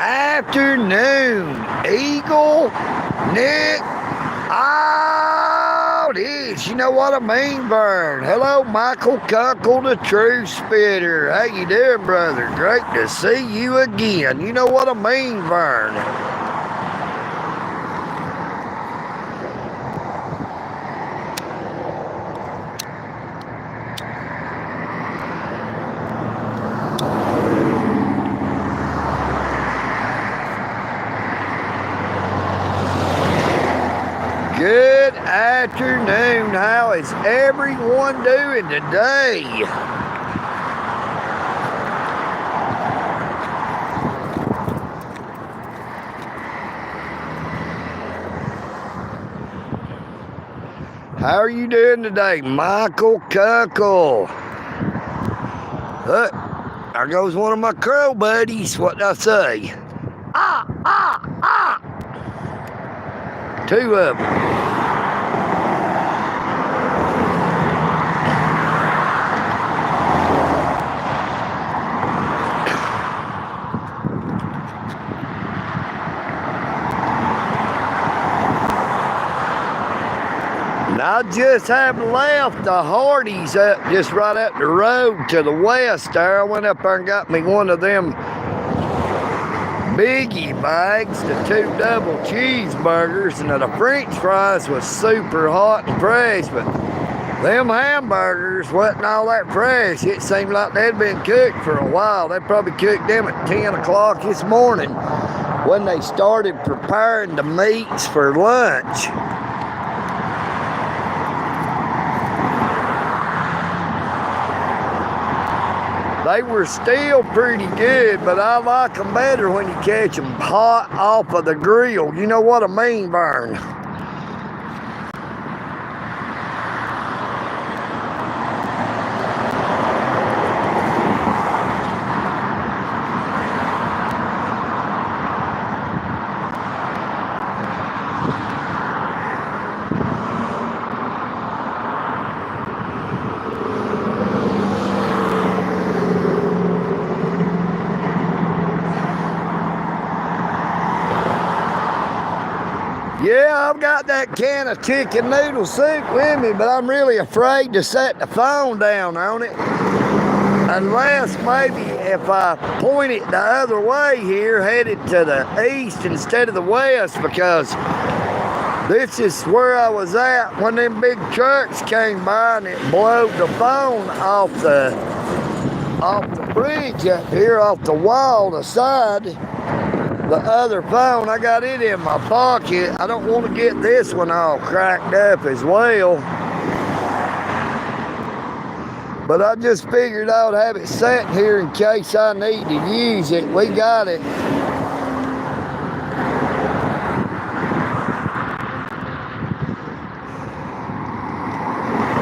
afternoon, Eagle, Nick, out is, you know what I mean, Vern. Hello, Michael Kunkel, the True Spitter. How you doing, brother? Great to see you again. You know what I mean, Vern. Good afternoon. How is everyone doing today? How are you doing today, Michael Kunkel? Look, there goes one of my crow buddies. What did I say? Two of them. And I just have left the Hardee's up just right up the road to the west there. I went up there and got me one of them biggie bags, the 2 double cheeseburgers, and the french fries was super hot and fresh, but them hamburgers wasn't all that fresh. It seemed like they'd been cooked for a while. They probably cooked them at 10 o'clock this morning when they started preparing the meats for lunch. They were still pretty good, but I like them better when you catch them hot off of the grill. You know what I mean, Vern? Yeah, I've got that can of chicken noodle soup with me, but I'm really afraid to set the phone down on it. Unless maybe if I point it the other way here, headed to the east instead of the west, because this is where I was at when them big trucks came by and it blew the phone off the bridge up here, off the wall, the side. The other phone, I got it in my pocket. I don't want to get this one all cracked up as well. But I just figured I would have it set here in case I need to use it. We got it.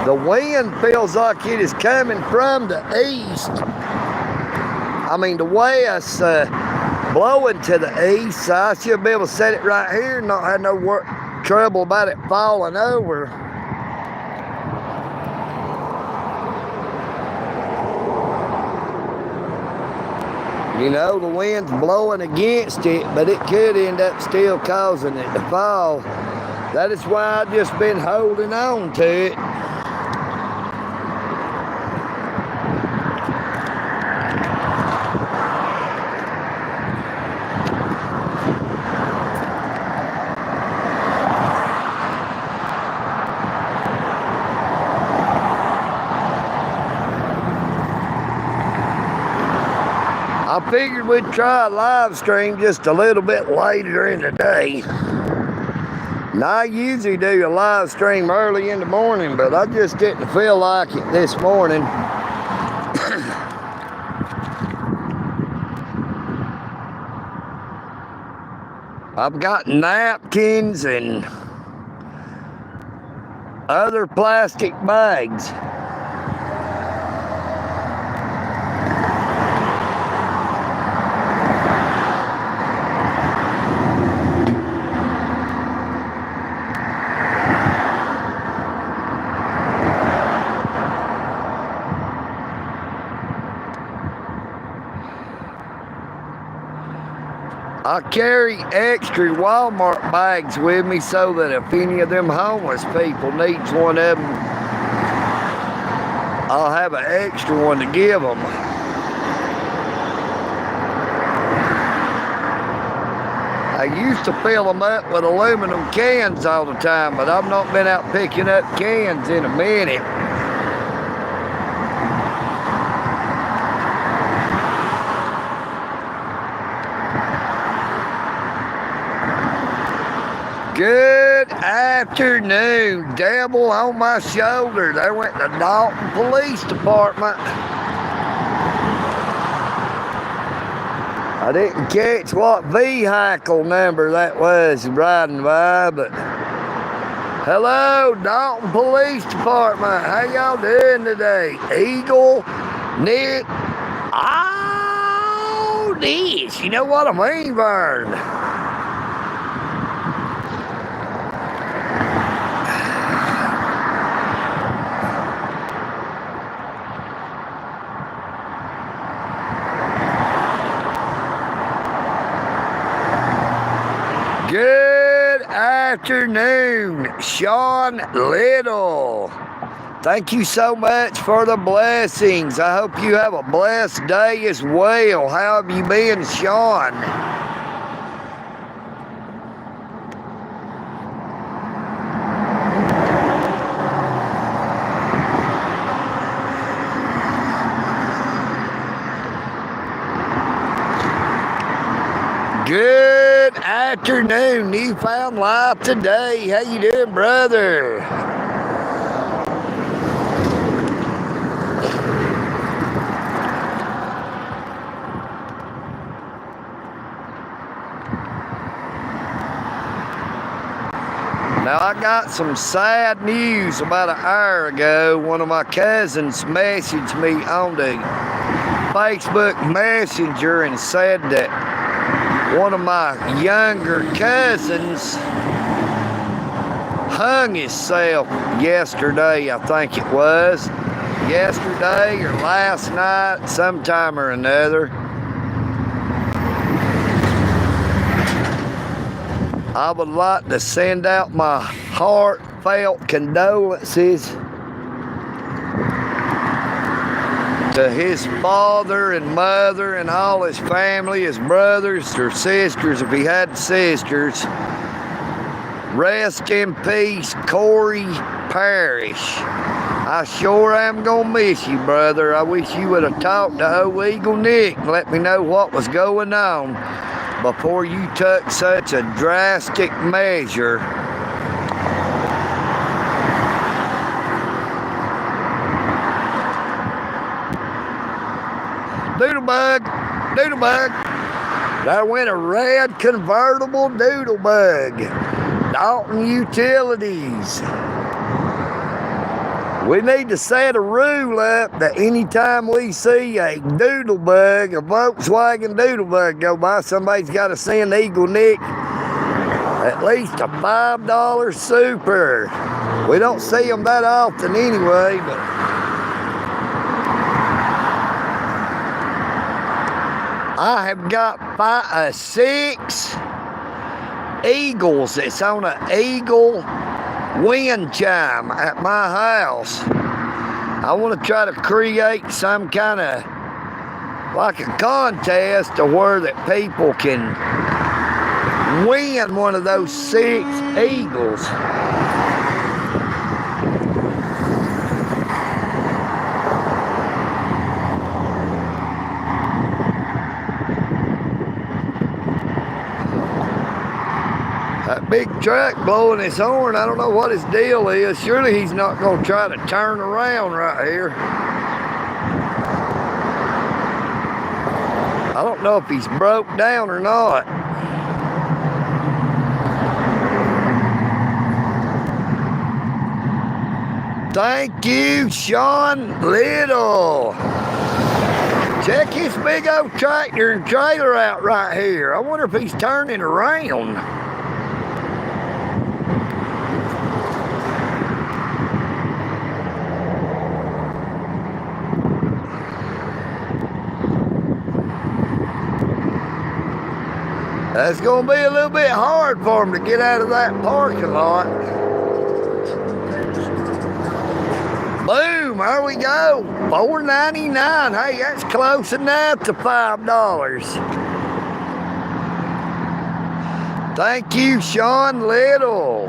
The wind feels like it is coming from the east. I mean the west. Blowing to the east, so I should be able to set it right here and not have no trouble about it falling over. You know, the wind's blowing against it, but it could end up still causing it to fall. That is why I've just been holding on to it. I figured we'd try a live stream just a little bit later in the day. And I usually do a live stream early in the morning, but I just didn't feel like it this morning. I've got napkins and other plastic bags. I carry extra Walmart bags with me so that if any of them homeless people needs one of them, I'll have an extra one to give them. I used to fill them up with aluminum cans all the time, but I've not been out picking up cans in a minute. Good afternoon. Devil on my shoulder. They went to Dalton Police Department. I didn't catch what vehicle number that was riding by, but hello, Dalton Police Department. How y'all doing today? EagleNick. Oh, this. You know what I mean, Vern? Good afternoon, Sean Little. Thank you so much for the blessings. I hope you have a blessed day as well. How have you been, Sean? Good afternoon, Newfound Life today. How you doing, brother? Now, I got some sad news about an hour ago. One of my cousins messaged me on the Facebook Messenger and said that one of my younger cousins hung himself yesterday, I think it was. Yesterday or last night, sometime or another. I would like to send out my heartfelt condolences to his father and mother and all his family, his brothers or sisters, if he had sisters. Rest in peace, Corey Parrish. I sure am gonna miss you, brother. I wish you would have talked to old EagleNick and let me know what was going on before you took such a drastic measure. Doodlebug. There went a red convertible doodlebug. Dalton Utilities. We need to set a rule up that anytime we see a doodlebug, a Volkswagen doodlebug go by, somebody's got to send EagleNick at least a $5 super. We don't see them that often anyway, but I have got 6 eagles. It's on an eagle wind chime at my house. I want to try to create some kind of like a contest to where that people can win one of those 6 eagles. That big truck blowing his horn, I don't know what his deal is. Surely he's not going to try to turn around right here. I don't know if he's broke down or not. Thank you, Sean Little. Check his big old tractor and trailer out right here. I wonder if he's turning around. That's going to be a little bit hard for them to get out of that parking lot. Boom, there we go. $4.99. Hey, that's close enough to $5. Thank you, Sean Little.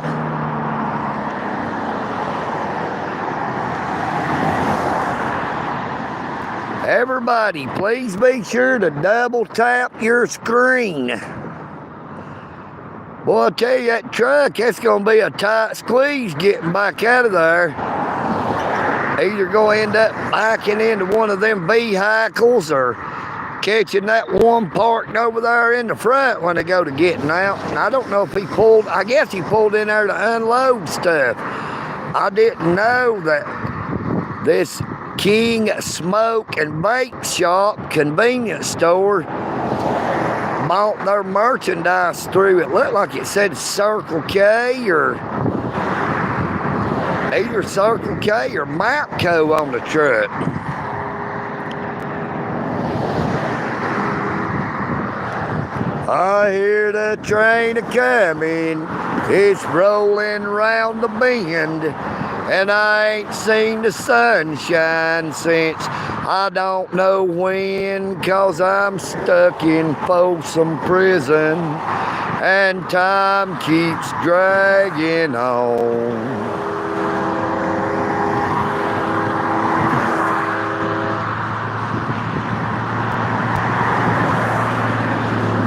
Everybody, please be sure to double tap your screen. Boy, I tell you, that truck, it's going to be a tight squeeze getting back out of there. Either going to end up backing into one of them vehicles or catching that one parked over there in the front when they go to getting out. And I don't know if he pulled, I guess he pulled in there to unload stuff. I didn't know that this King Smoke and Bake Shop convenience store bought their merchandise through. It looked like it said Circle K or either Circle K or Mapco on the truck. I hear the train a-comin', it's rolling round the bend, and I ain't seen the sunshine since I don't know when, 'cause I'm stuck in Folsom Prison, and time keeps dragging on.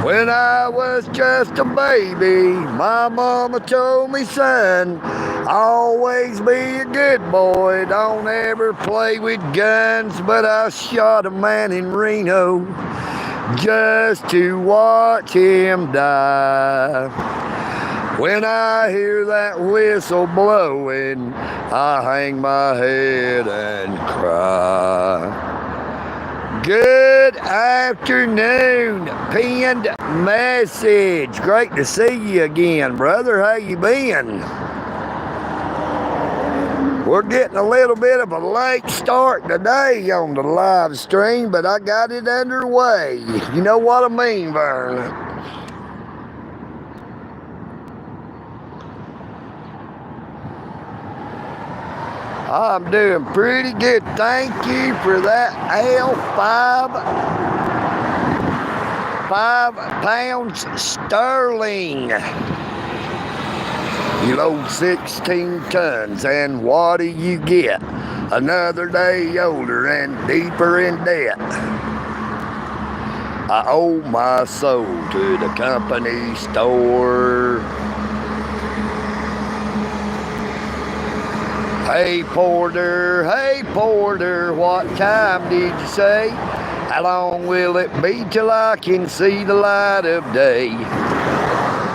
When I was just a baby, my mama told me, son, always be a good boy, don't ever play with guns. But I shot a man in Reno just to watch him die. When I hear that whistle blowing, I hang my head and cry. Good afternoon, pinned message. Great to see you again, brother. How you been? We're getting a little bit of a late start today on the live stream, but I got it underway. You know what I mean, Vern? I'm doing pretty good. Thank you for that L5 5 pounds sterling. You load 16 tons, and what do you get? Another day older and deeper in debt. I owe my soul to the company store. Hey Porter, what time did you say? How long will it be till I can see the light of day?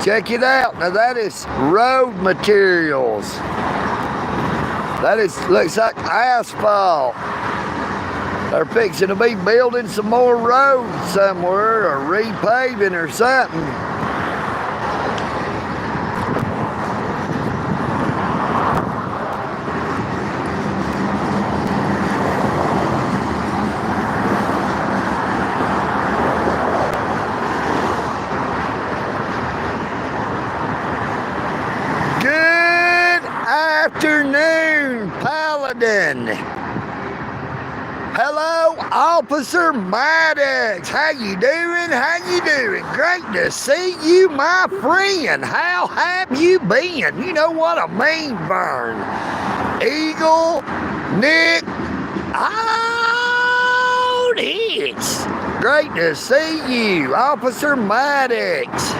Check it out. Now that is road materials. That looks like asphalt. They're fixing to be building some more roads somewhere or repaving or something. Afternoon, Paladin. Hello, Officer Maddox. How you doing? Great to see you, my friend. How have you been? You know what I mean, Vern. EagleNick. Oh, it's great to see you, Officer Maddox.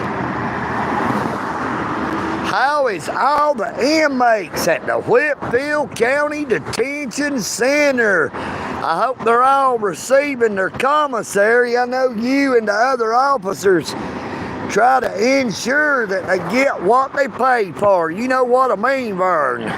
How is all the inmates at the Whitfield County Detention Center? I hope they're all receiving their commissary. I know you and the other officers try to ensure that they get what they pay for. You know what I mean, Vern?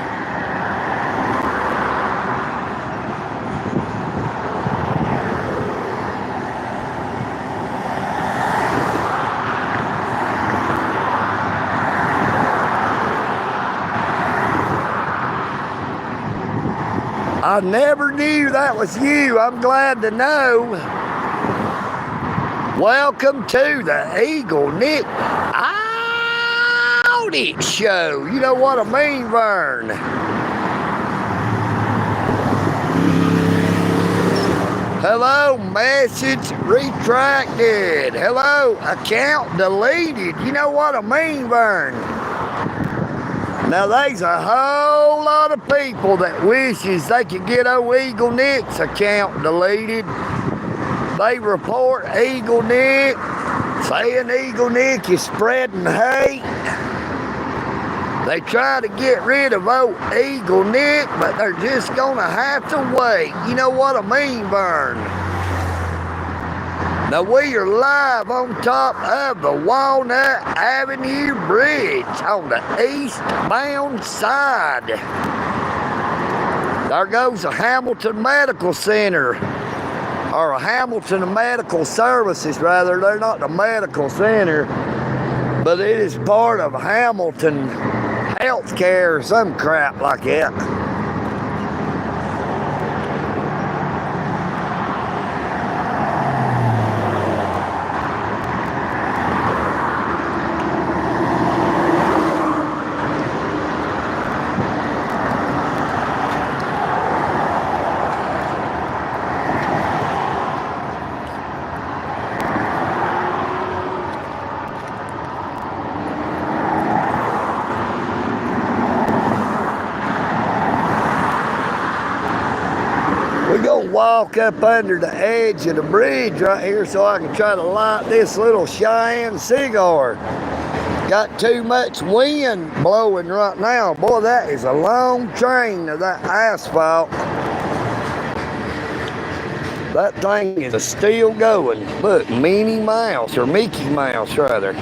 I never knew that was you. I'm glad to know. Welcome to the EagleNick Audit Show. You know what I mean, Vern? Hello, message retracted. Hello, account deleted. You know what I mean, Vern? Now, there's a whole lot of people that wishes they could get old EagleNick's account deleted. They report EagleNick, saying EagleNick is spreading hate. They try to get rid of old EagleNick, but they're just gonna have to wait. You know what I mean, Vern? Now we are live on top of the Walnut Avenue Bridge on the eastbound side. There goes the Hamilton Medical Center, or Hamilton Medical Services, rather. They're not the medical center, but it is part of Hamilton Healthcare or some crap like that. We're gonna walk up under the edge of the bridge right here so I can try to light this little Cheyenne cigar. Got too much wind blowing right now. Boy, that is a long train of that asphalt. That thing is still going. Look, Minnie Mouse, or Mickey Mouse rather.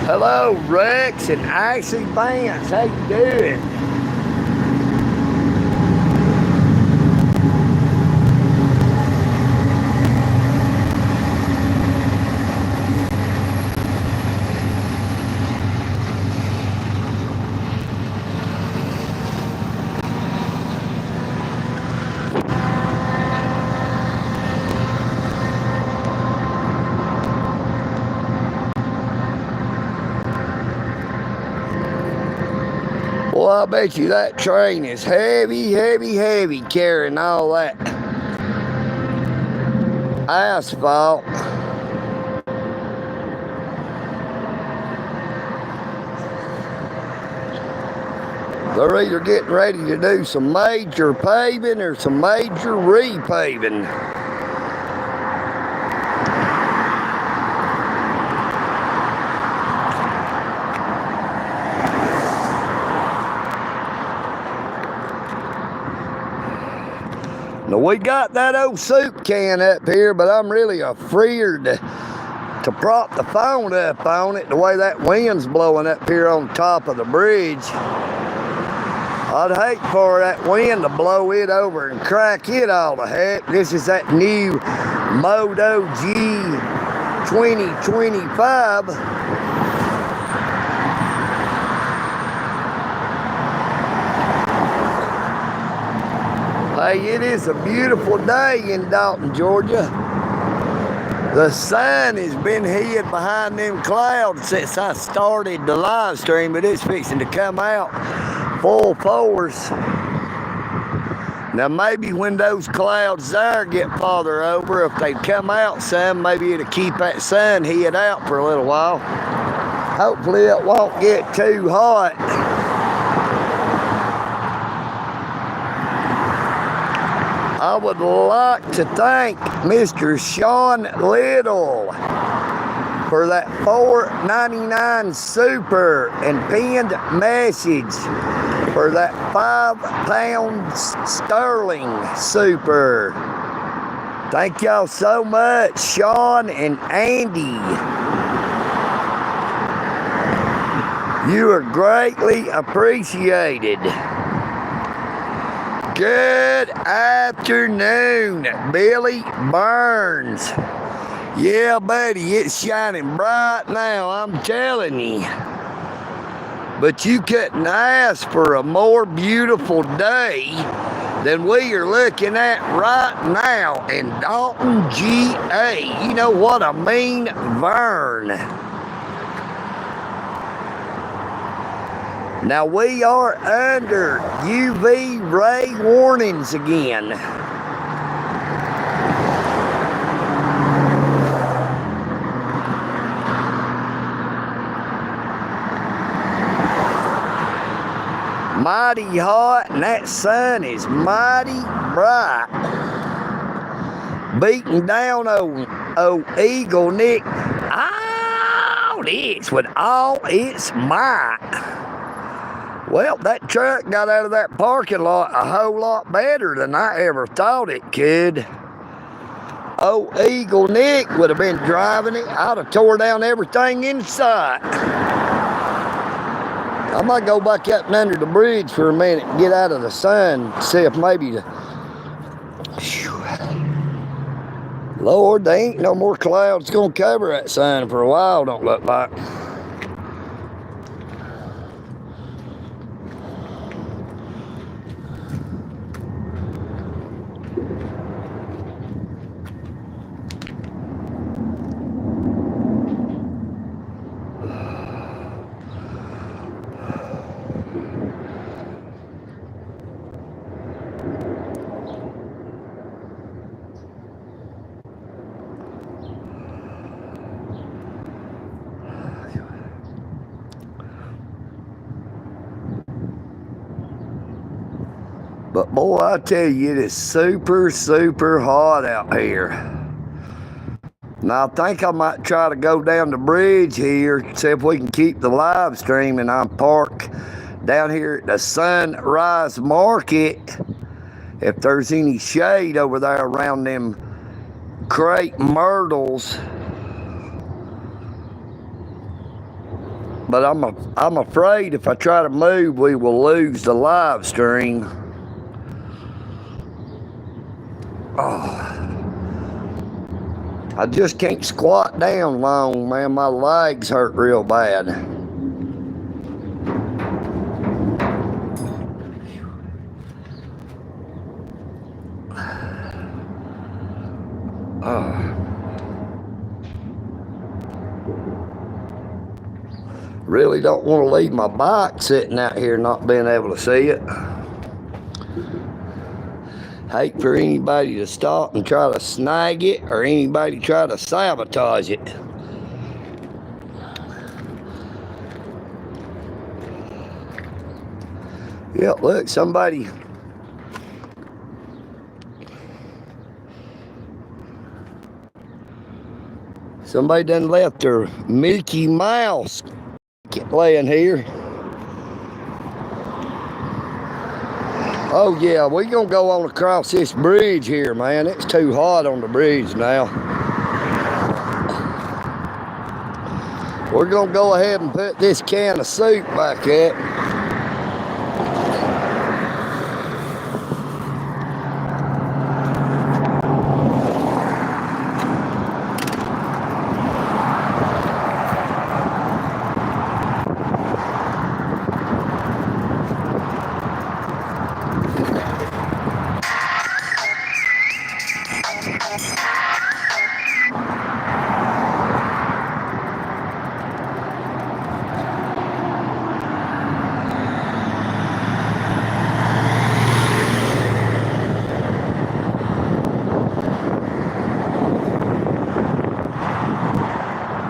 Hello, Rex and Ashley Vance. How you doing? Well, I bet you that train is heavy carrying all that asphalt. They're either getting ready to do some major paving or some major repaving. Now we got that old soup can up here, but I'm really afraid to prop the phone up on it the way that wind's blowing up here on top of the bridge. I'd hate for that wind to blow it over and crack it all to heck. This is that new Moto G 2025. Hey, it is a beautiful day in Dalton, Georgia. The sun has been hid behind them clouds since I started the live stream, but it's fixing to come out full force. Now maybe when those clouds there get farther over, if they come out some, maybe it'll keep that sun hid out for a little while. Hopefully it won't get too hot. I would like to thank Mr. Sean Little for that $4.99 super and pinned message for that £5 sterling super. Thank y'all so much, Sean and Andy. You are greatly appreciated. Good afternoon, Billy Burns. Yeah, buddy, it's shining bright now, I'm telling you. But you couldn't ask for a more beautiful day than we are looking at right now in Dalton, GA. You know what I mean? Vern. Now we are under UV ray warnings again. Mighty hot, and that sun is mighty bright. Beating down old EagleNick. All this with all its might. Well, that truck got out of that parking lot a whole lot better than I ever thought it could. Old EagleNick would have been driving it. I'd have tore down everything in sight. I might go back up and under the bridge for a minute and get out of the sun, see if maybe the... Lord, there ain't no more clouds gonna cover that sun for a while, don't look like. But boy, I tell you, it is super, super hot out here. Now, I think I might try to go down the bridge here, see if we can keep the live stream, and I'm parked down here at the Sunrise Market. If there's any shade over there around them crepe myrtles. But I'm afraid if I try to move, we will lose the live stream. Oh, I just can't squat down long, man. My legs hurt real bad. Really don't want to leave my bike sitting out here not being able to see it. Hate for anybody to stop and try to snag it or anybody try to sabotage it. Yeah, look, somebody done left their Mickey Mouse laying here. Oh yeah, we gonna go on across this bridge here, man. It's too hot on the bridge now. We're gonna go ahead and put this can of soup back up.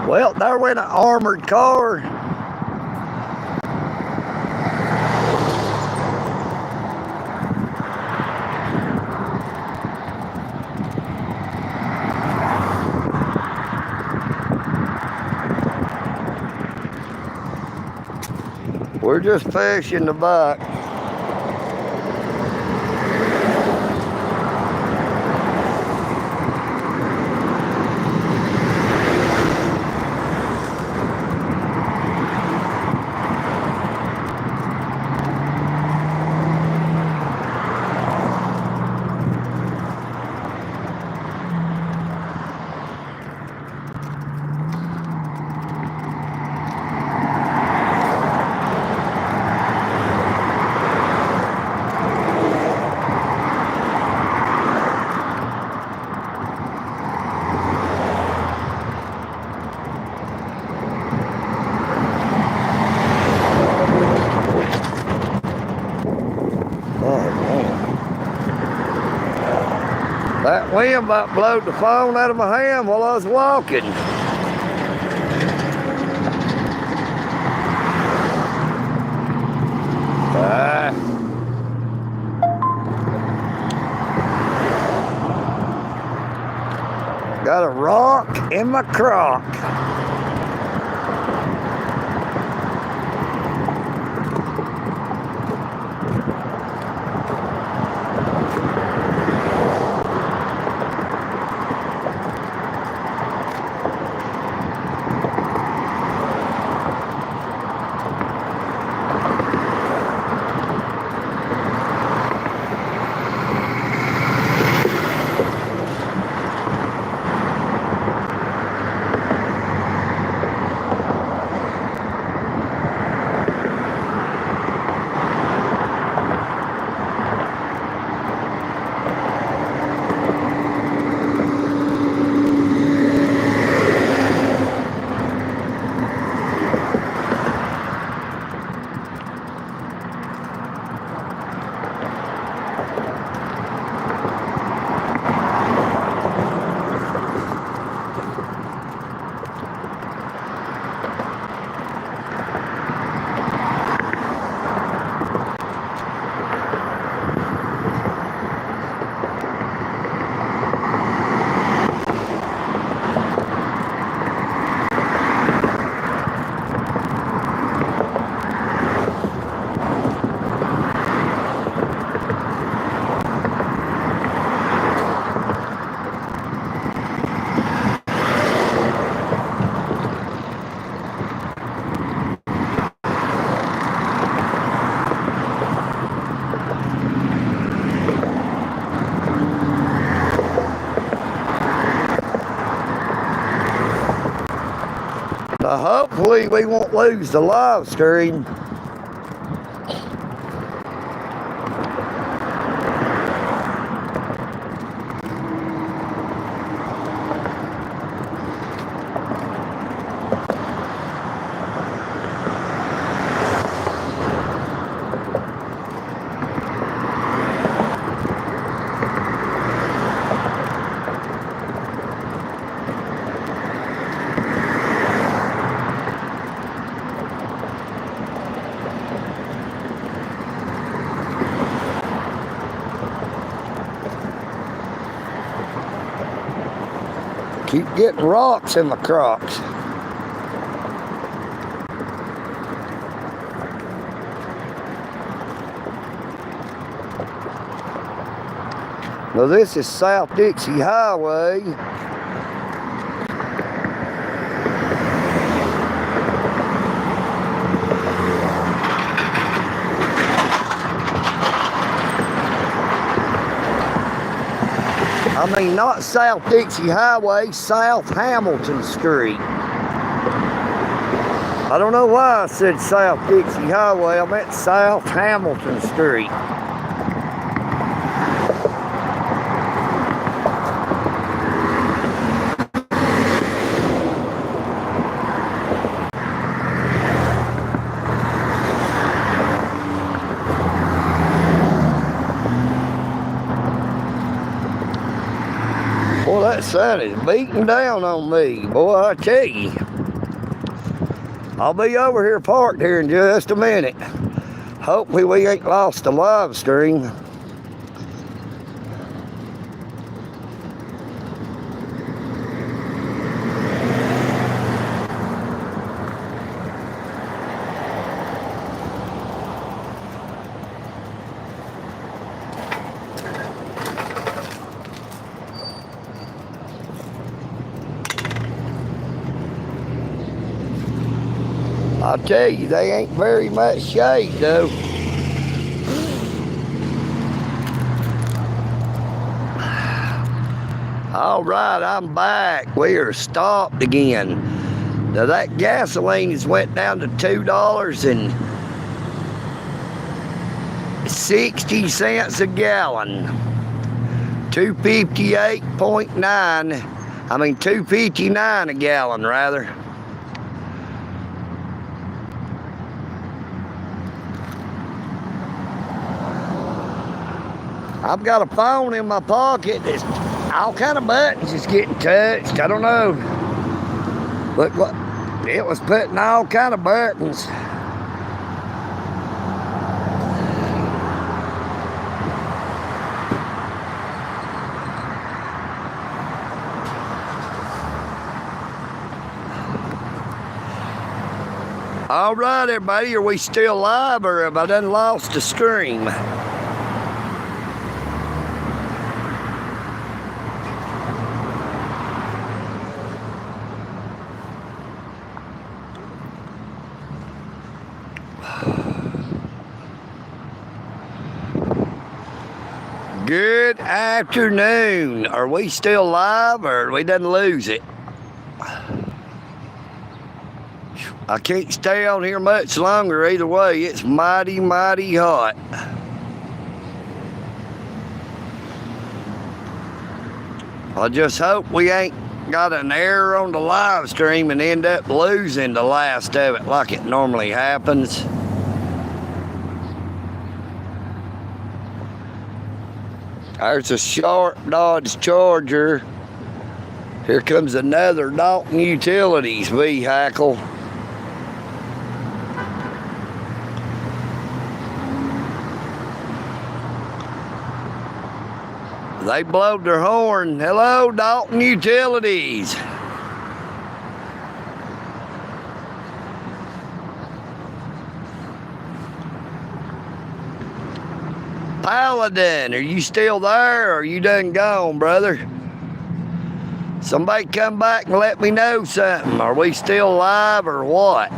Well, there went an armored car. We're just fishing the back. wind about blowed the phone out of my hand while I was walking. Got a rock in my crock. Hopefully we won't lose the live stream. Keep getting rocks in my crocs. Now this is South Dixie Highway. I mean, not South Dixie Highway, South Hamilton Street. I don't know why I said South Dixie Highway. I meant South Hamilton Street. Boy, that sun is beating down on me. Boy, I tell you. I'll be over here parked here in just a minute. Hopefully we ain't lost the live stream. I'll tell you, they ain't very much shade though. All right, I'm back. We are stopped again. Now that gasoline has went down to $2.60 a gallon. 258.9. I mean 259 a gallon rather. I've got a phone in my pocket that's all kind of buttons is getting touched. I don't know. Look what it was putting all kind of buttons. All right, everybody, are we still live, or have I done lost the stream? Good afternoon. Are we still live, or we done lose it? I can't stay on here much longer either way. It's mighty, mighty hot. I just hope we ain't got an error on the live stream and end up losing the last of it like it normally happens. There's a sharp Dodge Charger. Here comes another Dalton Utilities vehicle. They blowed their horn. Hello, Dalton Utilities. Paladin, are you still there, or are you done gone, brother? Somebody come back and let me know something. Are we still live or what?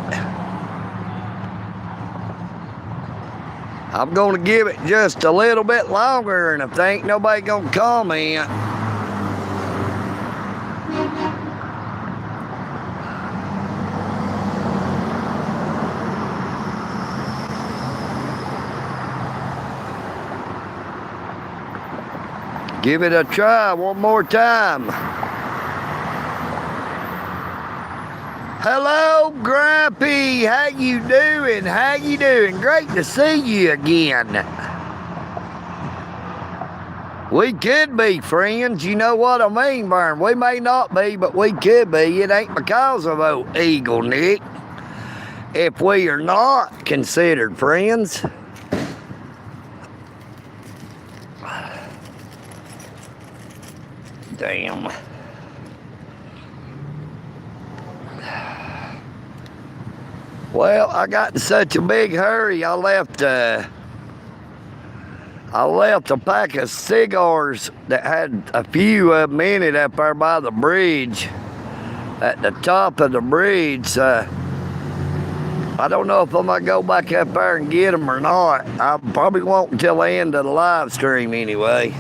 I'm going to give it just a little bit longer, and if there ain't nobody going to comment, give it a try one more time. Hello, Grumpy. How you doing? How you doing? Great to see you again. We could be friends. You know what I mean, Vern? We may not be, but we could be. It ain't because of old EagleNick if we are not considered friends. Damn. Well, I got in such a big hurry, I left a pack of cigars that had a few of them in it up there by the bridge, at the top of the bridge. I don't know if I'm going to go back up there and get them or not. I probably won't until the end of the live stream anyway.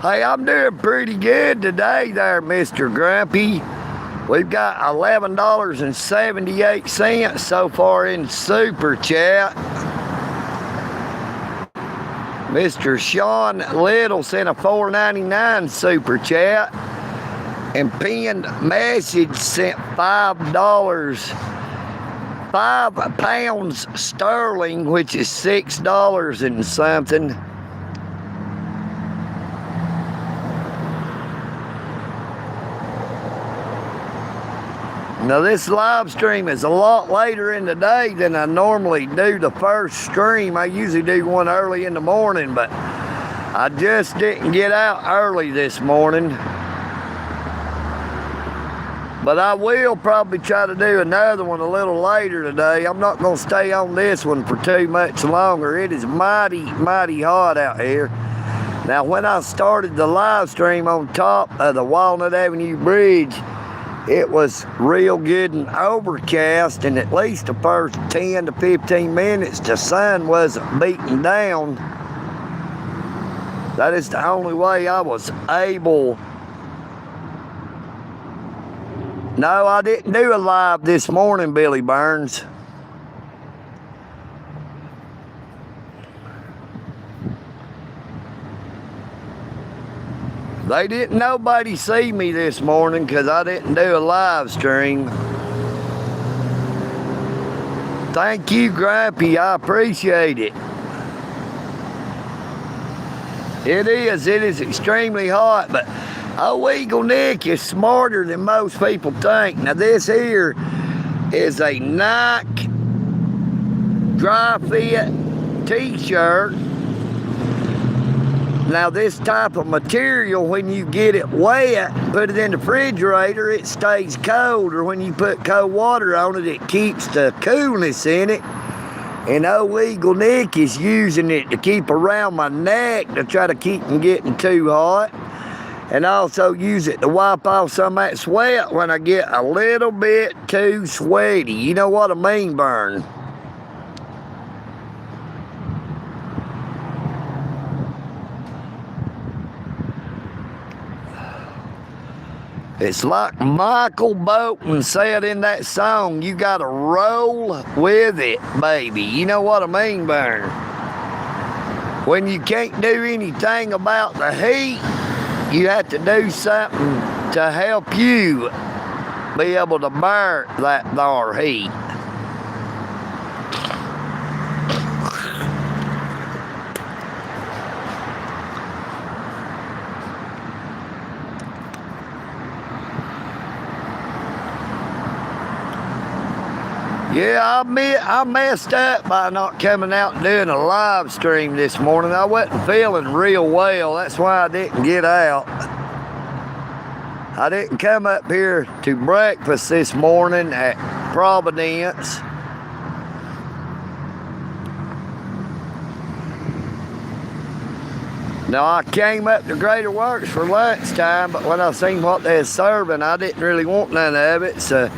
Hey, I'm doing pretty good today there, Mr. Grumpy. We've got $11.78 so far in Super Chat. Mr. Sean Little sent a $4.99 Super Chat. And pinned message sent $5. 5 pounds sterling, which is $6 and something. Now this live stream is a lot later in the day than I normally do the first stream. I usually do one early in the morning, but I just didn't get out early this morning. But I will probably try to do another one a little later today. I'm not going to stay on this one for too much longer. It is mighty, mighty hot out here. Now when I started the live stream on top of the Walnut Avenue Bridge, it was real good and overcast, and at least the first 10 to 15 minutes, the sun wasn't beating down. That is the only way I was able. No, I didn't do a live this morning, Billy Burns. They didn't nobody see me this morning because I didn't do a live stream. Thank you, Grampy. I appreciate it. It is extremely hot, but EagleNick is smarter than most people think. Now this here is a Nike dry fit t-shirt. Now this type of material, when you get it wet, put it in the refrigerator, it stays cold, or when you put cold water on it, it keeps the coolness in it. And EagleNick is using it to keep around my neck to try to keep from getting too hot. And also use it to wipe off some of that sweat when I get a little bit too sweaty. You know what I mean, Burn? It's like Michael Bolton said in that song, you gotta roll with it, baby. You know what I mean, Burn? When you can't do anything about the heat, you have to do something to help you be able to bear that there heat. Yeah, I messed up by not coming out and doing a live stream this morning. I wasn't feeling real well. That's why I didn't get out. I didn't come up here to breakfast this morning at Providence. Now, I came up to Greater Works for lunchtime, but when I seen what they was serving, I didn't really want none of it, so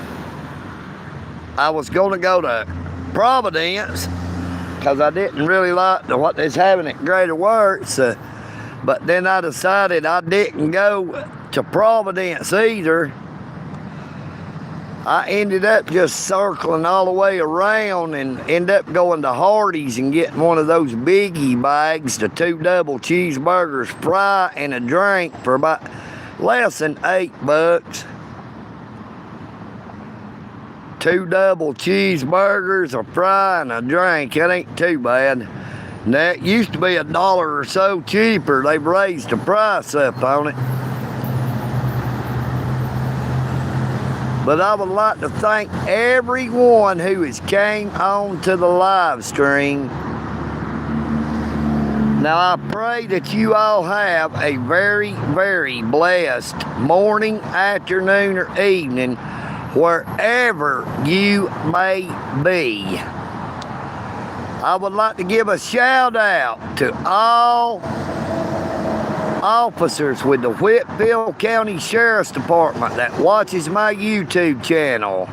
I was going to go to Providence because I didn't really like what they was having at Greater Works. But then I decided I didn't go to Providence either. I ended up just circling all the way around and ended up going to Hardee's and getting one of those biggie bags, the 2 double cheeseburgers, fry, and a drink for about less than $8. 2 double cheeseburgers, a fry, and a drink. It ain't too bad. Now, it used to be $1 or so cheaper. They've raised the price up on it. But I would like to thank everyone who has came on to the live stream. Now, I pray that you all have a very, very blessed morning, afternoon, or evening, wherever you may be. I would like to give a shout out to all officers with the Whitfield County Sheriff's Department that watches my YouTube channel.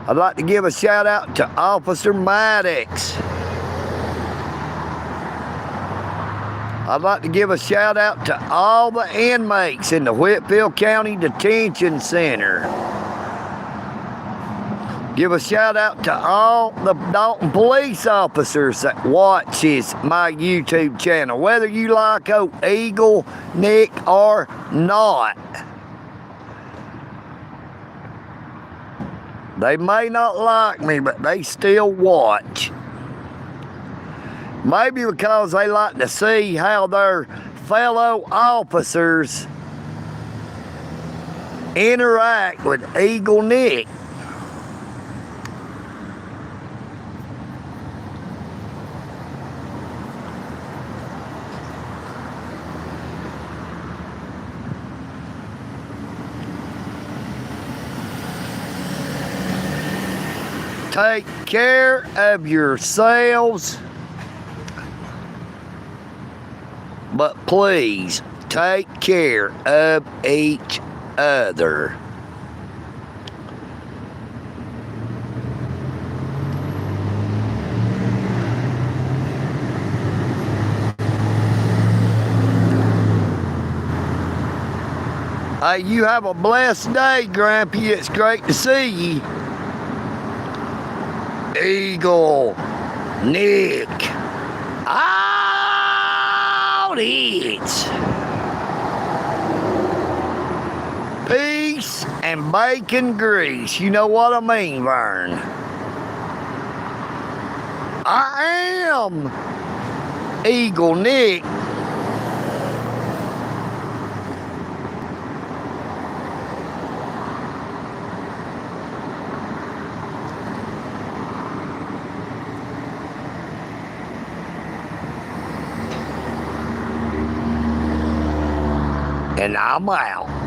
I'd like to give a shout out to Officer Maddox. I'd like to give a shout out to all the inmates in the Whitfield County Detention Center. Give a shout out to all the Dalton police officers that watches my YouTube channel, whether you like EagleNick or not. They may not like me, but they still watch. Maybe because they like to see how their fellow officers interact with EagleNick. Take care of yourselves. But please, take care of each other. Hey, you have a blessed day, Grampy. It's great to see you. EagleNick. Out it. Peace and bacon grease. You know what I mean, Vern. I am EagleNick. And I'm out.